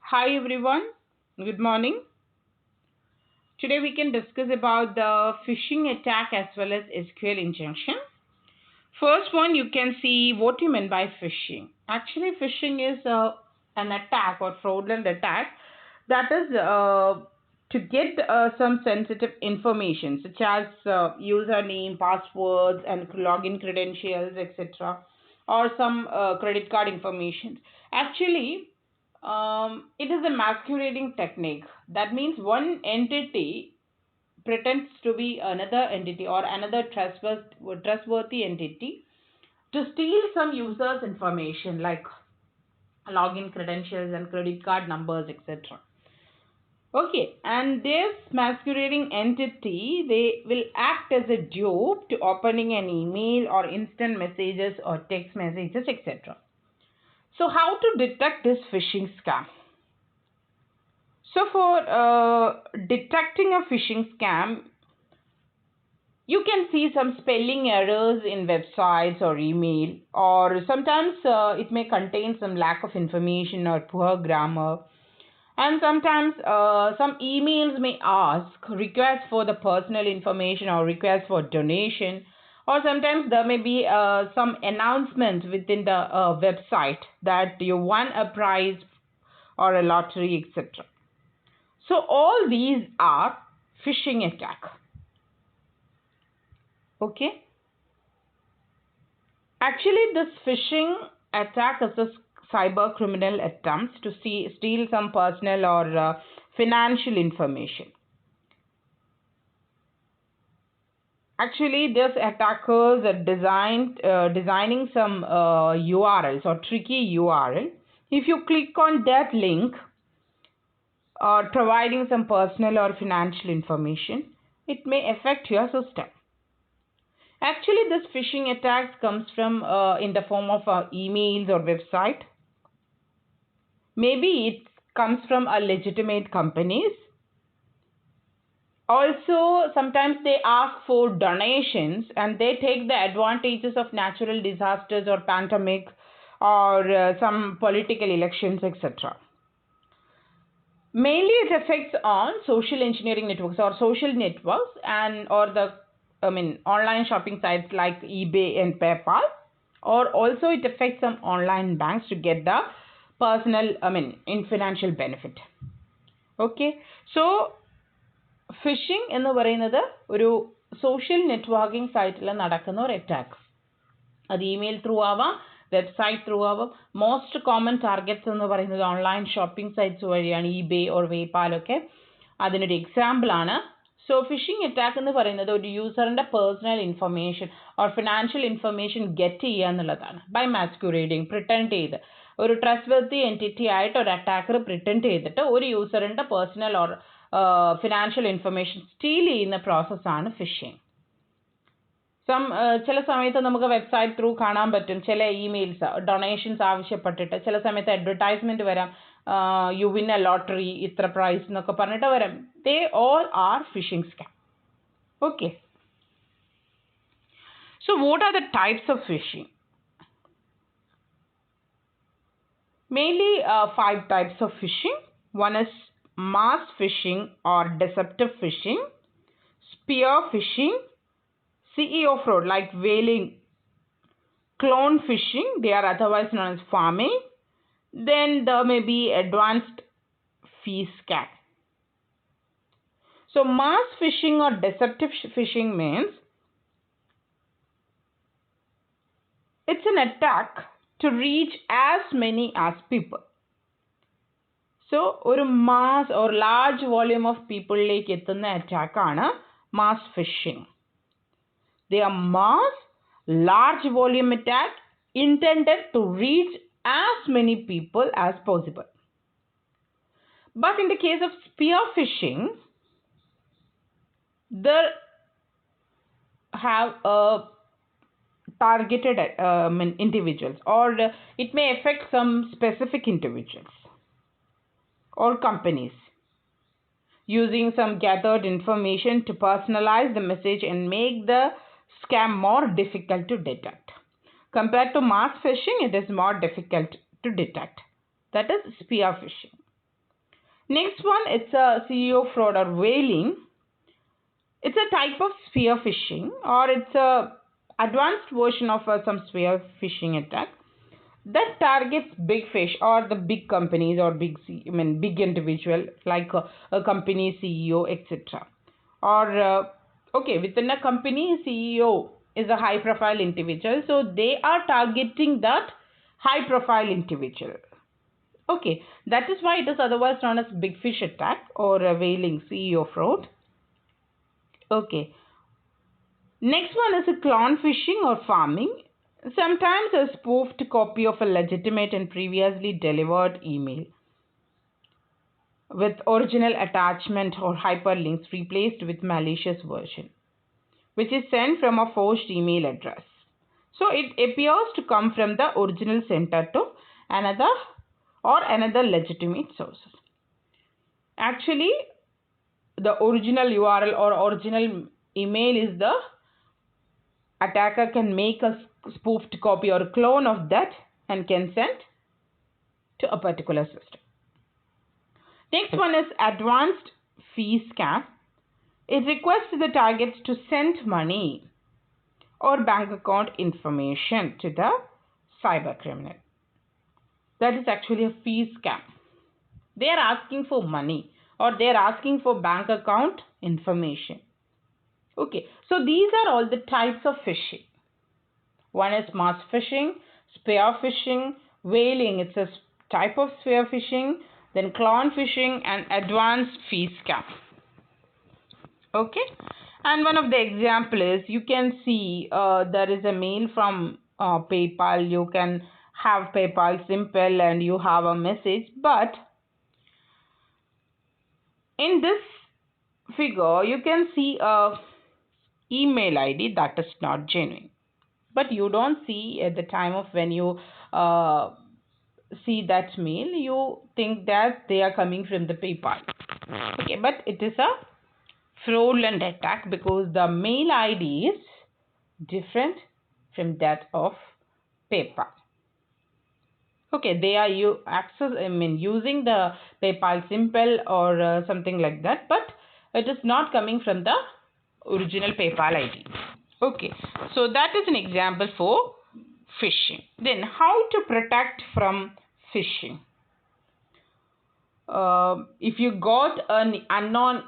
Hi everyone, good morning. Today we can discuss about the phishing attack as well as SQL injection. First one, you can see what you mean by phishing. Actually, phishing is an attack or fraudulent attack that is to get some sensitive information such as username, passwords, and login credentials, etc., or some credit card information. Actually, it is a masquerading technique. That means one entity pretends to be another entity or another trustworthy entity to steal some users' information like login credentials and credit card numbers, etc. Okay, and this masquerading entity, they will act as a dupe to opening an email or instant messages or text messages, etc. So, how to detect this phishing scam? So, for detecting a phishing scam, you can see some spelling errors in websites or email, or sometimes it may contain some lack of information or poor grammar. And sometimes some emails may ask requests for the personal information or requests for donation, or sometimes there may be some announcement within the website that you won a prize or a lottery, etc. So all these are phishing attack. Okay. Actually, this phishing attack is a cyber criminal attempts to steal some personal or financial information. Actually, these attackers are designing some URLs or tricky URL. If you click on that link or providing some personal or financial information, it may affect your system. Actually, this phishing attacks comes from in the form of emails or website. Maybe it comes from a legitimate companies. Also, sometimes they ask for donations and they take the advantages of natural disasters or pandemic or some political elections, etc. Mainly, it affects on social engineering networks or social networks and or the online shopping sites like eBay and PayPal, or also it affects some online banks to get the personal in financial benefit. Okay, so phishing എന്ന് പറയുന്നത് ഒരു social networking സൈറ്റിൽ നടക്കുന്ന ഒരു attack. അത് email through ആവാം, website through ആവാം. Most common targets എന്ന് പറയുന്നത് ഓൺലൈൻ ഷോപ്പിംഗ് സൈറ്റ്സ് വഴിയാണ്, ഇബേ ഓർ വേപാലൊക്കെ അതിനൊരു എക്സാമ്പിളാണ്. സോ ഫിഷിംഗ് അറ്റാക്ക് എന്ന് പറയുന്നത് ഒരു യൂസറിൻ്റെ personal information or financial information get ചെയ്യുക എന്നുള്ളതാണ്. ബൈ മാസ്ക്യൂറേഡിങ്, പ്രിട്ടൻഡ് ചെയ്ത് ഒരു ട്രസ്റ്റ് വർത്തി എൻറ്റിറ്റി ആയിട്ട് ഒരു അറ്റാക്കർ പ്രിട്ടൻഡ് ചെയ്തിട്ട് ഒരു യൂസറിൻ്റെ personal or financial information steal ചെയ്യുന്ന പ്രോസസ്സാണ് ഫിഷിംഗ്. ചില സമയത്ത് നമുക്ക് വെബ്സൈറ്റ് ത്രൂ കാണാൻ പറ്റും ചില ഇമെയിൽസ് ഡൊണേഷൻസ് ആവശ്യപ്പെട്ടിട്ട്, ചില സമയത്ത് അഡ്വർടൈസ്മെൻറ്റ് വരാം, യു വിൻ എ ലോട്ടറി ഇത്ര പ്രൈസ് എന്നൊക്കെ പറഞ്ഞിട്ട് വരാം. They all are phishing scam. Okay, so what are the types of phishing? Mainly 5 types of phishing. One is mass phishing or deceptive phishing, spear phishing, CEO fraud like whaling, clone phishing, they are otherwise known as farming. Then there may be advanced fee scam. So mass phishing or deceptive phishing means it's an attack to reach as many as people. So ഒരു mass or large volume of പീപ്പിളിലേക്ക് എത്തുന്ന അറ്റാക്കാണ് mass phishing. They are mass large volume attack intended to reach as many people as possible. But in the case of spear phishing, there have targeted individuals, or it may affect some specific individuals or companies using some gathered information to personalize the message and make the scam more difficult to detect. Compared to mass phishing, it is more difficult to detect. That is spear phishing. Next one, it's a CEO fraud or whaling. It's a type of spear phishing, or it's a advanced version of some spear phishing attack that targets big fish or the big companies or big individual like a company CEO, etc. Or okay, within a company, CEO is a high profile individual, so they are targeting that high profile individual. Okay, that is why it is otherwise known as big fish attack or a whaling CEO fraud. Okay, next one is a clone phishing or farming. Sometimes a spoofed copy of a legitimate and previously delivered email with original attachment or hyperlinks replaced with malicious version, which is sent from a forged email address. So it appears to come from the original sender to another legitimate sources. Actually, the original URL or original email is the attacker can make a spoofed copy or a clone of that and can send to a particular system. Next one is advanced fee scam. It requests the targets to send money or bank account information to the cyber criminal. That is actually a fee scam. They are asking for money or they are asking for bank account information. Okay, so these are all the types of phishing. One is mass phishing, spear phishing, whaling, it's a type of spear phishing, then clone phishing and advanced fee scam. Okay, and one of the example is you can see there is a mail from PayPal. You can have PayPal simple and you have a message, but in this figure you can see a email ID that is not genuine, but you don't see at the time of when you see that mail, you think that they are coming from the PayPal. Okay, but it is a fraudulent attack because the mail ID is different from that of PayPal. Okay, they are using the PayPal simple or something like that, but it is not coming from the original PayPal ID. Okay, so that is an example for phishing. Then how to protect from phishing? If you got an unknown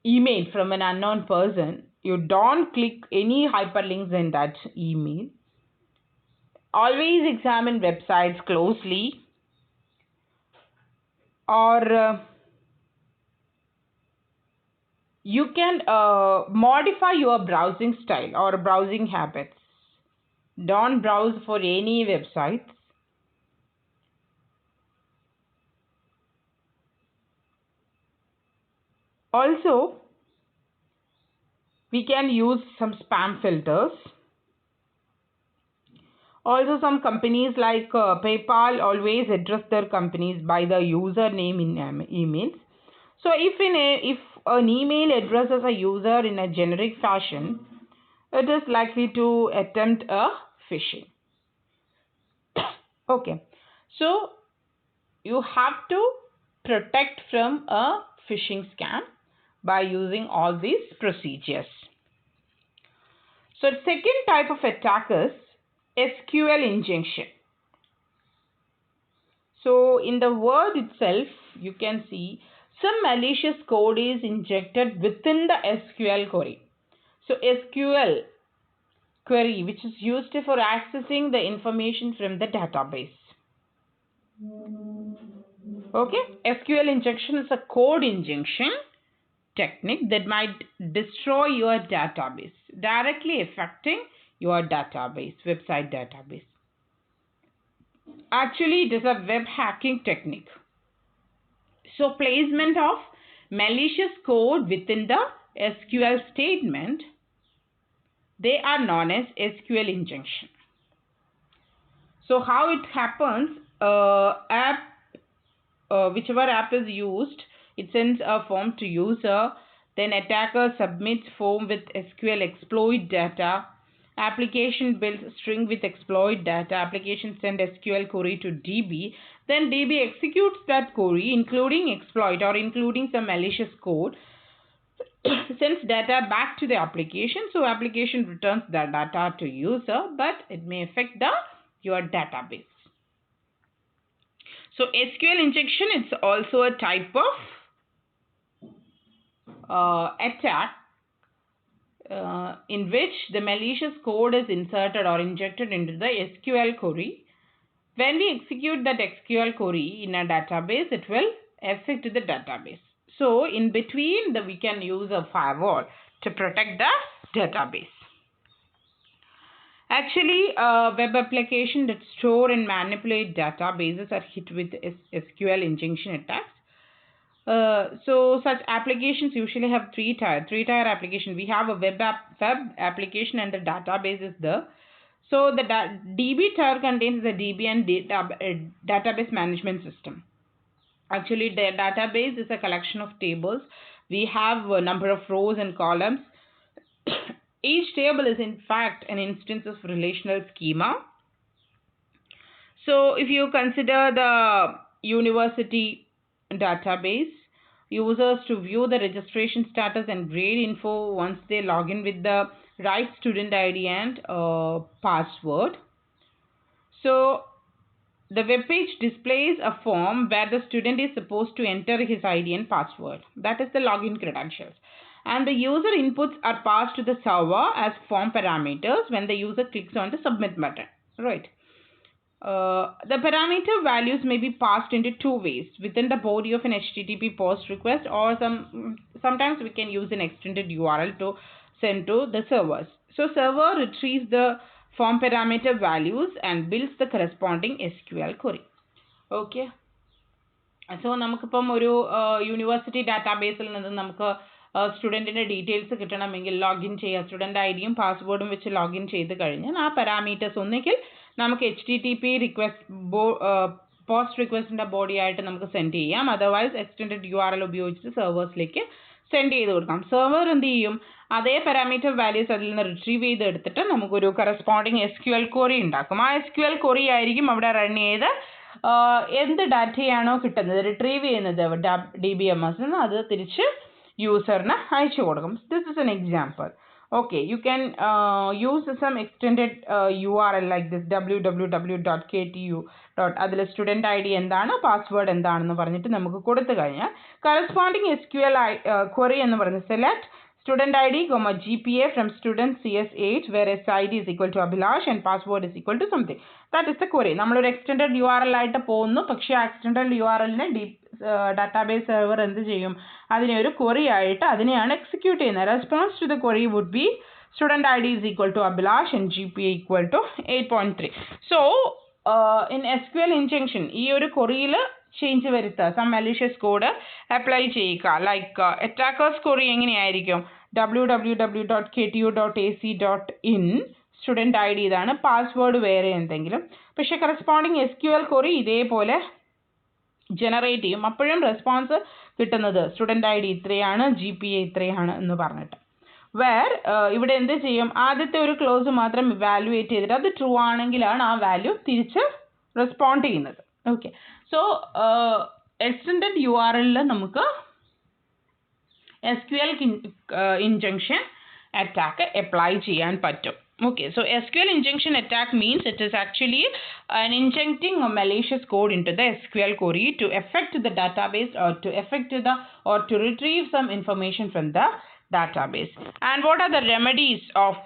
email from an unknown person, you don't click any hyperlinks in that email. Always examine websites closely, or you can modify your browsing style or browsing habits. Don't browse for any websites. Also, we can use some spam filters. Also, some companies like PayPal always address their companies by the username in emails. So, if an email addresses a user in a generic fashion, it is likely to attempt a phishing. Okay, so you have to protect from a phishing scam by using all these procedures. So, the second type of attack is SQL injection. So, in the word itself, you can see some malicious code is injected within the SQL query. So, SQL query, which is used for accessing the information from the database. Okay, SQL injection is a code injection technique that might destroy your database, directly affecting your database, website database. Actually, it is a web hacking technique. So, placement of malicious code within the SQL statement, they are known as SQL injection. So, how it happens? Whichever app is used, it sends a form to user. Then attacker submits form with SQL exploit data application builds string with exploit data, application send SQL query to DB, then DB executes that query including exploit or including some malicious code, sends data back to the application. So application returns the data to user, but it may affect your database. So SQL injection, it's also a type of attack in which the malicious code is inserted or injected into the SQL query. When we execute that SQL query in a database, it will affect the database. So in between, we can use a firewall to protect the database. Actually, web applications that store and manipulate databases are hit with SQL injection attacks. So such applications usually have three-tier application. We have a web application and the database is there. So the DB tier contains the DB and database management system. Actually, the database is a collection of tables. We have a number of rows and columns. Each table is in fact an instance of relational schema. So if you consider the university database, users to view the registration status and grade info once they log in with the right student ID and password. So the web page displays a form where the student is supposed to enter his ID and password. That is the login credentials. And the user inputs are passed to the server as form parameters when the user clicks on the submit button. Right. The parameter values may be passed into two ways, within the body of an HTTP post request, or sometimes we can use an extended URL to send to the servers. So server retrieves the form parameter values and builds the corresponding SQL query. Okay. So നമുക്കിപ്പം ഒരു university ഡാറ്റാബേസിൽ നിന്ന് നമുക്ക് സ്റ്റുഡൻറ്റിൻ്റെ details കിട്ടണമെങ്കിൽ login ചെയ്യുക, student ഐഡിയും പാസ്വേഡും വെച്ച് ലോഗിൻ ചെയ്ത് കഴിഞ്ഞാൽ ആ പാരാമീറ്റേഴ്സ് ഒന്നുകിൽ നമുക്ക് HTTP പോസ്റ്റ് റിക്വസ്റ്റിൻ്റെ ബോഡി ആയിട്ട് നമുക്ക് സെൻഡ് ചെയ്യാം, അതർവൈസ് എക്സ്റ്റെൻഡഡ് URL ഉപയോഗിച്ച് സെർവേഴ്സിലേക്ക് സെൻഡ് ചെയ്ത് കൊടുക്കാം. സെർവർ എന്ത് ചെയ്യും, അതേ പാരാമീറ്റർ വാല്യൂസ് അതിൽ നിന്ന് റിട്രീവ് ചെയ്തെടുത്തിട്ട് നമുക്കൊരു കറസ്പോണ്ടിങ് SQL ക്വറി ഉണ്ടാക്കും. ആ SQL ക്വറി ആയിരിക്കും അവിടെ റൺ ചെയ്ത് എന്ത് ഡാറ്റയാണോ കിട്ടുന്നത് റിട്രീവ് ചെയ്യുന്നത് DBMS നിന്ന് അത് തിരിച്ച് യൂസറിന് അയച്ചു കൊടുക്കും. This is an example. Okay, you can use some extended URL like this www.ktu. അതിൽ സ്റ്റുഡൻറ്റ് ID എന്താണ്, പാസ്വേഡ് എന്താണെന്ന് പറഞ്ഞിട്ട് നമുക്ക് കൊടുത്തു കഴിഞ്ഞാൽ കറസ്പോണ്ടിങ് SQL query എന്ന് പറയുന്നത് select student ID, GPA from student CS8 where SID is equal to Abhilash and password is equal to something. That is the query. നമ്മളൊരു extended URL ആയിട്ട് പോകുന്നു, പക്ഷേ ആ extended URLനെ database server എന്ത് ചെയ്യും, അതിനെ ഒരു query ആയിട്ട് അതിനെയാണ് execute ചെയ്യുന്നത്. Response to the query would be student ID is equal to Abhilash and GPA equal to 8.3. So in SQL injection ഈ ഒരു queryയിൽ ചേഞ്ച് വരുത്തുക, സം malicious കോഡ് അപ്ലൈ ചെയ്യുക. ലൈക്ക് അറ്റാക്കേഴ്സ് ക്വറി എങ്ങനെയായിരിക്കും, www.ktu.ac.in സ്റ്റുഡൻറ്റ് ID ഇതാണ്, password വേറെ എന്തെങ്കിലും. പക്ഷേ corresponding SQL query ഇതേപോലെ ജനറേറ്റ് ചെയ്യും. അപ്പോഴും റെസ്പോൺസ് കിട്ടുന്നത് സ്റ്റുഡൻറ്റ് ID ഇത്രയാണ്, GPA ഇത്രയാണ് എന്ന് പറഞ്ഞിട്ട്. വേർ ഇവിടെ എന്ത് ചെയ്യും, ആദ്യത്തെ ഒരു ക്ലോസ് മാത്രം ഇവാലുവേറ്റ് ചെയ്തിട്ട് അത് ട്രൂ ആണെങ്കിലാണ് ആ വാല്യൂ തിരിച്ച് റെസ്പോണ്ട് ചെയ്യുന്നത്. ഓക്കെ, സോ എക്സ്റ്റെൻഡഡ് URL നമുക്ക് SQL injection attack apply ചെയ്യാൻ പറ്റും. Okay, so SQL injection attack means it is actually an injecting a malicious code into the SQL query to affect the database or to affect or to retrieve some information from the database. And what are the remedies of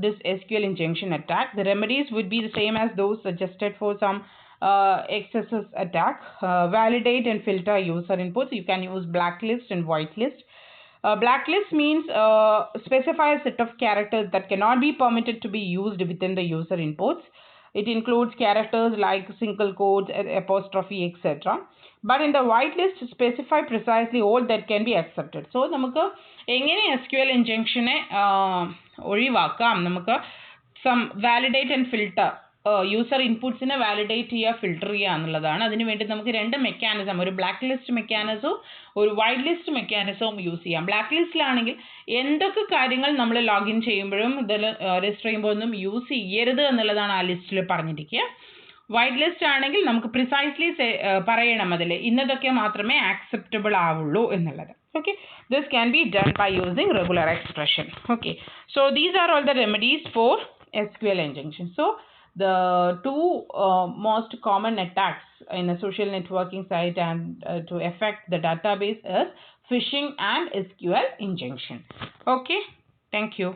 this SQL injection attack? The remedies would be the same as those suggested for some XSS attack. Validate and filter user inputs. You can use blacklist and whitelist. Blacklist means specify a set of characters that cannot be permitted to be used within the user inputs. It includes characters like single quotes, apostrophe, etc. But in the whitelist, specify precisely all that can be accepted. So നമുക്ക് എങ്ങനെ SQL injection ഒഴിവാക്കാം, നമുക്ക് some validate and filter യൂസർ ഇൻപുട്സിനെ validate ചെയ്യുക, filter ചെയ്യുക എന്നുള്ളതാണ്. അതിനുവേണ്ടി നമുക്ക് രണ്ട് മെക്കാനിസം, ഒരു ബ്ലാക്ക് ലിസ്റ്റ് മെക്കാനിസവും ഒരു വൈറ്റ് ലിസ്റ്റ് മെക്കാനിസവും യൂസ് ചെയ്യാം. ബ്ലാക്ക് ലിസ്റ്റിലാണെങ്കിൽ എന്തൊക്കെ കാര്യങ്ങൾ നമ്മൾ ലോഗിൻ ചെയ്യുമ്പോഴും ഇതിൽ രജിസ്റ്റർ ചെയ്യുമ്പോൾ ഒന്നും യൂസ് ചെയ്യരുത് എന്നുള്ളതാണ് ആ ലിസ്റ്റിൽ പറഞ്ഞിരിക്കുക. വൈറ്റ് ലിസ്റ്റ് ആണെങ്കിൽ നമുക്ക് പ്രിസൈസ്ലി പറയണം അതിൽ ഇന്നതൊക്കെ മാത്രമേ ആക്സെപ്റ്റബിൾ ആവുള്ളൂ എന്നുള്ളത്. Okay, this can be done by using regular expression. Okay, so these are all the remedies for SQL injection. So the two most common attacks in a social networking site and to affect the database is phishing and SQL injection. Okay, thank you.